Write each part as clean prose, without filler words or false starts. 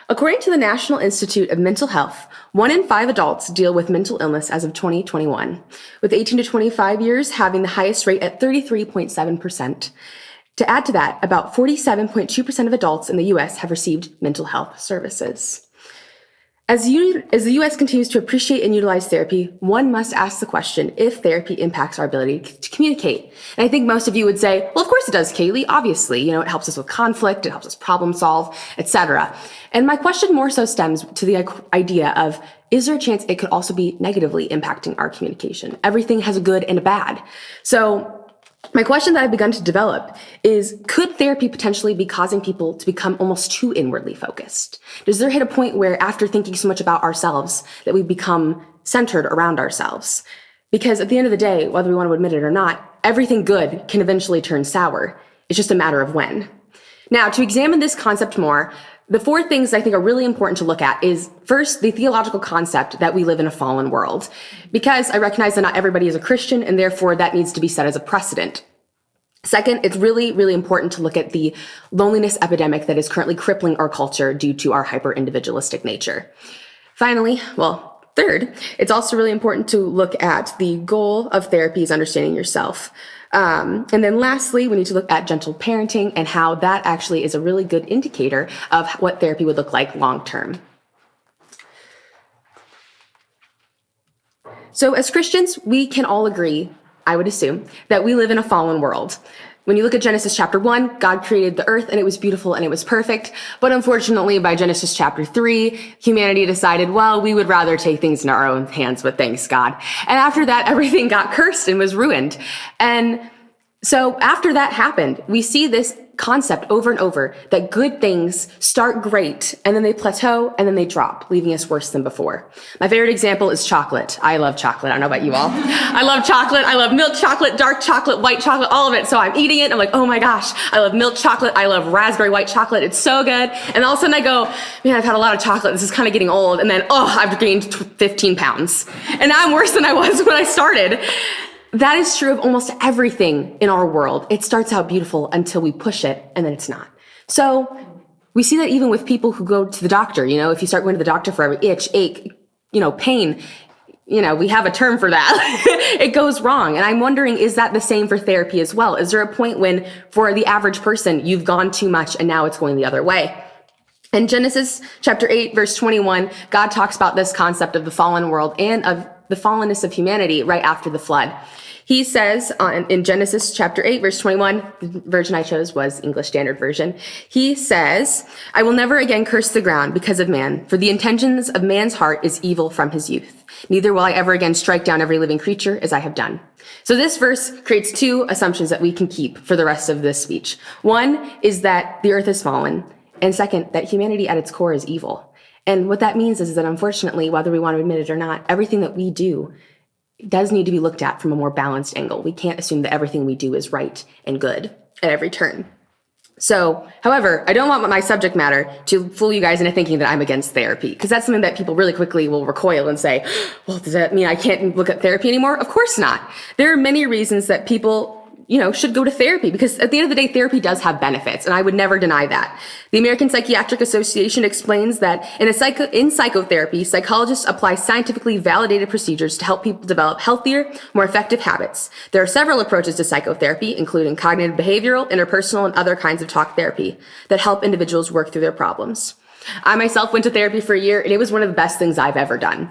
According to the National Institute of Mental Health, 1 in 5 adults deal with mental illness as of 2021, with 18 to 25 years having the highest rate at 33.7%. To add to that, about 47.2% of adults in the U.S. have received mental health services. As the U.S. continues to appreciate and utilize therapy, one must ask the question if therapy impacts our ability to communicate. And I think most of you would say, well, of course it does, Kaylee. Obviously, it helps us with conflict, it helps us problem solve, etc. And my question more so stems to the idea of, is there a chance it could also be negatively impacting our communication? Everything has a good and a bad. So my question that I've begun to develop is, could therapy potentially be causing people to become almost too inwardly focused? Does there hit a point where after thinking so much about ourselves that we become centered around ourselves? Because at the end of the day, whether we want to admit it or not, everything good can eventually turn sour. It's just a matter of when. Now, to examine this concept more, the 4 things I think are really important to look at is, first, the theological concept that we live in a fallen world, because I recognize that not everybody is a Christian, and therefore that needs to be set as a precedent. Second, it's really, really important to look at the loneliness epidemic that is currently crippling our culture due to our hyper-individualistic nature. Finally, third, it's also really important to look at the goal of therapy is understanding yourself. And then lastly, we need to look at gentle parenting and how that actually is a really good indicator of what therapy would look like long term. So as Christians, we can all agree, I would assume, that we live in a fallen world. When you look at Genesis chapter 1, God created the earth and it was beautiful and it was perfect. But unfortunately, by Genesis chapter 3, humanity decided, well, we would rather take things in our own hands, but thanks God. And after that, everything got cursed and was ruined. And so after that happened, we see this concept over and over that good things start great and then they plateau and then they drop, leaving us worse than before. My favorite example is chocolate. I love chocolate. I don't know about you all. I love chocolate. I love milk chocolate, dark chocolate, white chocolate, all of it. So I'm eating it. I'm like, oh my gosh, I love milk chocolate. I love raspberry white chocolate. It's so good. And all of a sudden I go, man, I've had a lot of chocolate. This is kind of getting old. And then, I've gained 15 pounds. And now I'm worse than I was when I started. That is true of almost everything in our world. It starts out beautiful until we push it, and then it's not. So we see that even with people who go to the doctor. If you start going to the doctor for every itch, ache, pain, we have a term for that. It goes wrong. And I'm wondering, is that the same for therapy as well? Is there a point when, for the average person, you've gone too much and now it's going the other way? In Genesis chapter 8, verse 21, God talks about this concept of the fallen world and of the fallenness of humanity right after the flood. He says in Genesis chapter 8, verse 21, the version I chose was English Standard Version. He says, I will never again curse the ground because of man, for the intentions of man's heart is evil from his youth. Neither will I ever again strike down every living creature as I have done. So this verse creates 2 assumptions that we can keep for the rest of this speech. One is that the earth is fallen, and second, that humanity at its core is evil. And what that means is that unfortunately, whether we want to admit it or not, everything that we do does need to be looked at from a more balanced angle. We can't assume that everything we do is right and good at every turn. So, however, I don't want my subject matter to fool you guys into thinking that I'm against therapy, because that's something that people really quickly will recoil and say, well, does that mean I can't look at therapy anymore? Of course not. There are many reasons that people should go to therapy, because at the end of the day, therapy does have benefits, and I would never deny that. The American Psychiatric Association explains that in psychotherapy, psychologists apply scientifically validated procedures to help people develop healthier, more effective habits. There are several approaches to psychotherapy, including cognitive behavioral, interpersonal, and other kinds of talk therapy that help individuals work through their problems. I myself went to therapy for a year, and it was one of the best things I've ever done.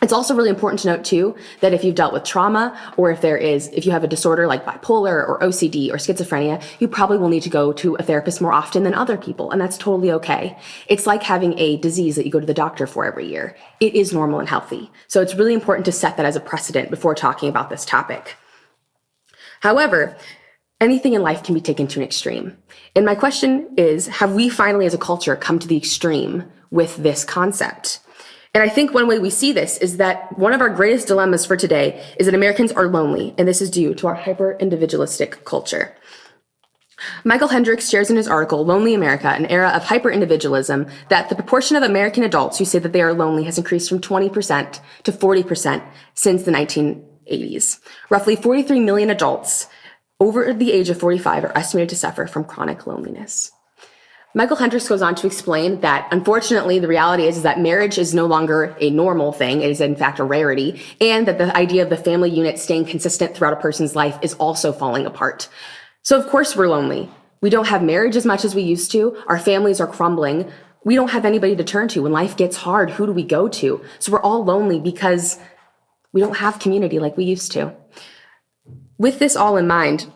It's also really important to note, too, that if you've dealt with trauma, or if you have a disorder like bipolar or OCD or schizophrenia, you probably will need to go to a therapist more often than other people, and that's totally okay. It's like having a disease that you go to the doctor for every year. It is normal and healthy. So it's really important to set that as a precedent before talking about this topic. However, anything in life can be taken to an extreme. And my question is, have we finally as a culture come to the extreme with this concept? And I think one way we see this is that one of our greatest dilemmas for today is that Americans are lonely, and this is due to our hyper-individualistic culture. Michael Hendricks shares in his article, Lonely America, an Era of Hyper-Individualism, that the proportion of American adults who say that they are lonely has increased from 20% to 40% since the 1980s. Roughly 43 million adults over the age of 45 are estimated to suffer from chronic loneliness. Michael Hendricks goes on to explain that, unfortunately, the reality is that marriage is no longer a normal thing. It is, in fact, a rarity, and that the idea of the family unit staying consistent throughout a person's life is also falling apart. So, of course, we're lonely. We don't have marriage as much as we used to. Our families are crumbling. We don't have anybody to turn to. When life gets hard, who do we go to? So we're all lonely because we don't have community like we used to. With this all in mind,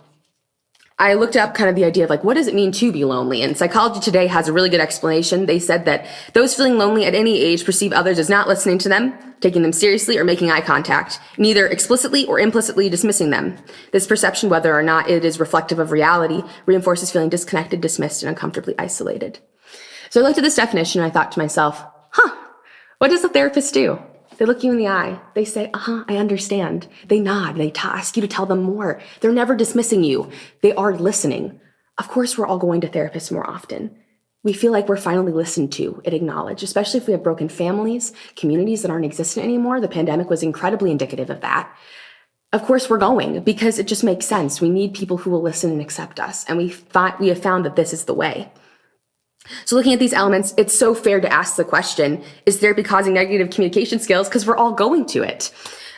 I looked up kind of the idea of like, what does it mean to be lonely? And Psychology Today has a really good explanation. They said that those feeling lonely at any age perceive others as not listening to them, taking them seriously, or making eye contact, neither explicitly or implicitly dismissing them. This perception, whether or not it is reflective of reality, reinforces feeling disconnected, dismissed, and uncomfortably isolated. So I looked at this definition and I thought to myself, what does a therapist do? They look you in the eye. They say, I understand. They nod. They ask you to tell them more. They're never dismissing you. They are listening. Of course, we're all going to therapists more often. We feel like we're finally listened to and acknowledged, especially if we have broken families, communities that aren't existent anymore. The pandemic was incredibly indicative of that. Of course, we're going because it just makes sense. We need people who will listen and accept us. And we have found that this is the way. So looking at these elements, it's so fair to ask the question, is therapy causing negative communication skills? Because we're all going to it.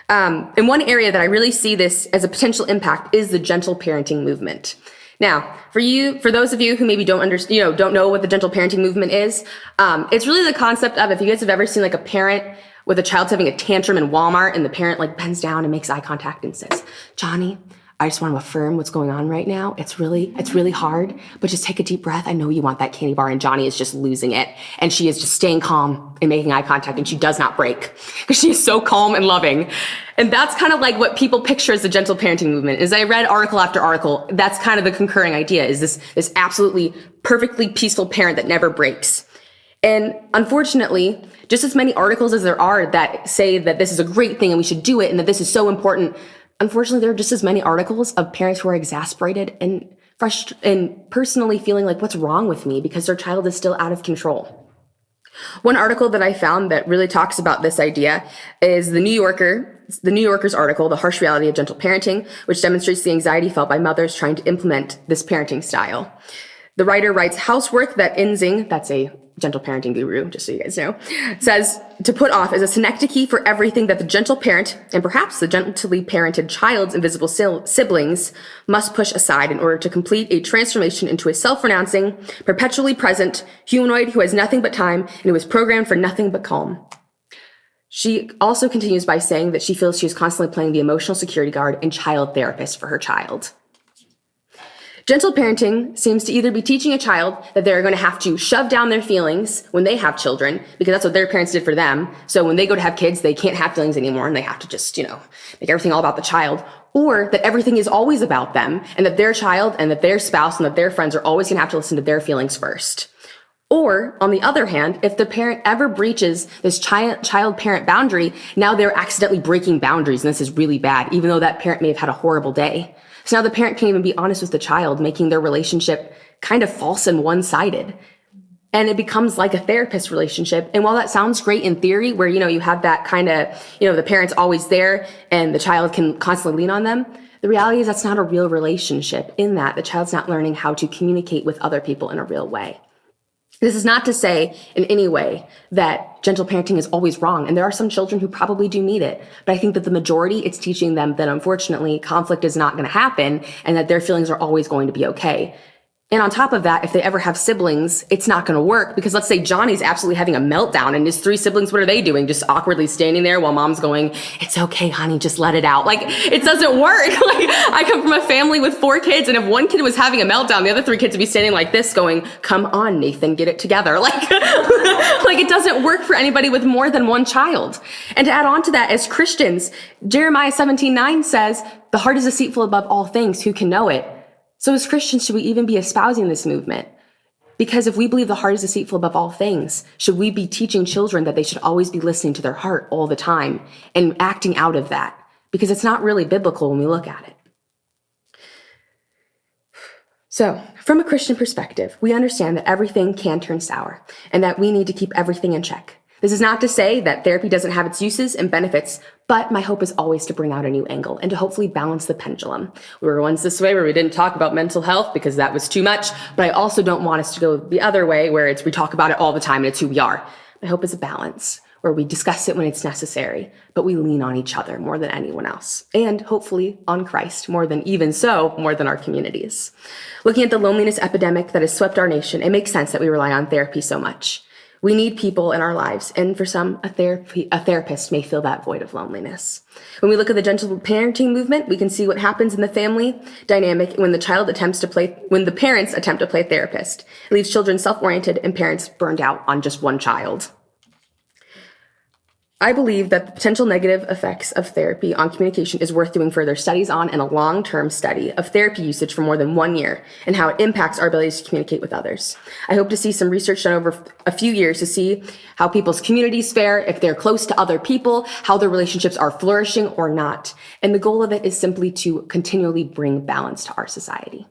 And one area that I really see this as a potential impact is the gentle parenting movement. Now, for those of you who maybe don't know what the gentle parenting movement is, it's really the concept of, if you guys have ever seen like a parent with a child having a tantrum in Walmart and the parent like bends down and makes eye contact and says, Johnny, I just want to affirm what's going on right now. It's really hard, but just take a deep breath. I know you want that candy bar, and Johnny is just losing it. And she is just staying calm and making eye contact, and she does not break because she is so calm and loving. And that's kind of like what people picture as the gentle parenting movement. As I read article after article, that's kind of the concurring idea, is this absolutely perfectly peaceful parent that never breaks. And unfortunately, just as many articles as there are that say that this is a great thing and we should do it and that this is so important, unfortunately, there are just as many articles of parents who are exasperated and frustrated and personally feeling like, what's wrong with me, because their child is still out of control. One article that I found that really talks about this idea is the New Yorker's article, The Harsh Reality of Gentle Parenting, which demonstrates the anxiety felt by mothers trying to implement this parenting style. The writer writes, housework that Inzing, that's a gentle parenting guru, just so you guys know, says to put off is a synecdoche for everything that the gentle parent, and perhaps the gently parented child's invisible siblings, must push aside in order to complete a transformation into a self-renouncing, perpetually present humanoid who has nothing but time and who is programmed for nothing but calm. She also continues by saying that she feels she is constantly playing the emotional security guard and child therapist for her child. Gentle parenting seems to either be teaching a child that they're going to have to shove down their feelings when they have children, because that's what their parents did for them. So when they go to have kids, they can't have feelings anymore and they have to just, make everything all about the child. Or that everything is always about them and that their child and that their spouse and that their friends are always going to have to listen to their feelings first. Or, on the other hand, if the parent ever breaches this child-parent boundary, now they're accidentally breaking boundaries, and this is really bad, even though that parent may have had a horrible day. So now the parent can't even be honest with the child, making their relationship kind of false and one-sided. And it becomes like a therapist relationship. And while that sounds great in theory, where, you have that kind of, the parent's always there and the child can constantly lean on them, the reality is that's not a real relationship, in that the child's not learning how to communicate with other people in a real way. This is not to say in any way that gentle parenting is always wrong, and there are some children who probably do need it, but I think that the majority, it's teaching them that unfortunately conflict is not going to happen and that their feelings are always going to be okay. And on top of that, if they ever have siblings, it's not going to work, because let's say Johnny's absolutely having a meltdown and his 3 siblings, what are they doing? Just awkwardly standing there while mom's going, it's okay, honey, just let it out. Like, it doesn't work. Like, I come from a family with 4 kids, and if one kid was having a meltdown, the other 3 kids would be standing like this going, come on, Nathan, get it together. Like, like it doesn't work for anybody with more than one child. And to add on to that, as Christians, Jeremiah 17:9 says, the heart is deceitful above all things, who can know it? So as Christians, should we even be espousing this movement? Because if we believe the heart is deceitful above all things, should we be teaching children that they should always be listening to their heart all the time and acting out of that? Because it's not really biblical when we look at it. So, from a Christian perspective, we understand that everything can turn sour and that we need to keep everything in check. This is not to say that therapy doesn't have its uses and benefits, but my hope is always to bring out a new angle and to hopefully balance the pendulum. We were once this way where we didn't talk about mental health because that was too much, but I also don't want us to go the other way where we talk about it all the time and it's who we are. My hope is a balance where we discuss it when it's necessary, but we lean on each other more than anyone else, and hopefully on Christ more than our communities. Looking at the loneliness epidemic that has swept our nation, it makes sense that we rely on therapy so much. We need people in our lives, and for some, a therapist may fill that void of loneliness. When we look at the gentle parenting movement, we can see what happens in the family dynamic when the parents attempt to play therapist. It leaves children self-oriented and parents burned out on just one child. I believe that the potential negative effects of therapy on communication is worth doing further studies on, and a long-term study of therapy usage for more than 1 year and how it impacts our ability to communicate with others. I hope to see some research done over a few years to see how people's communities fare, if they're close to other people, how their relationships are flourishing or not. And the goal of it is simply to continually bring balance to our society.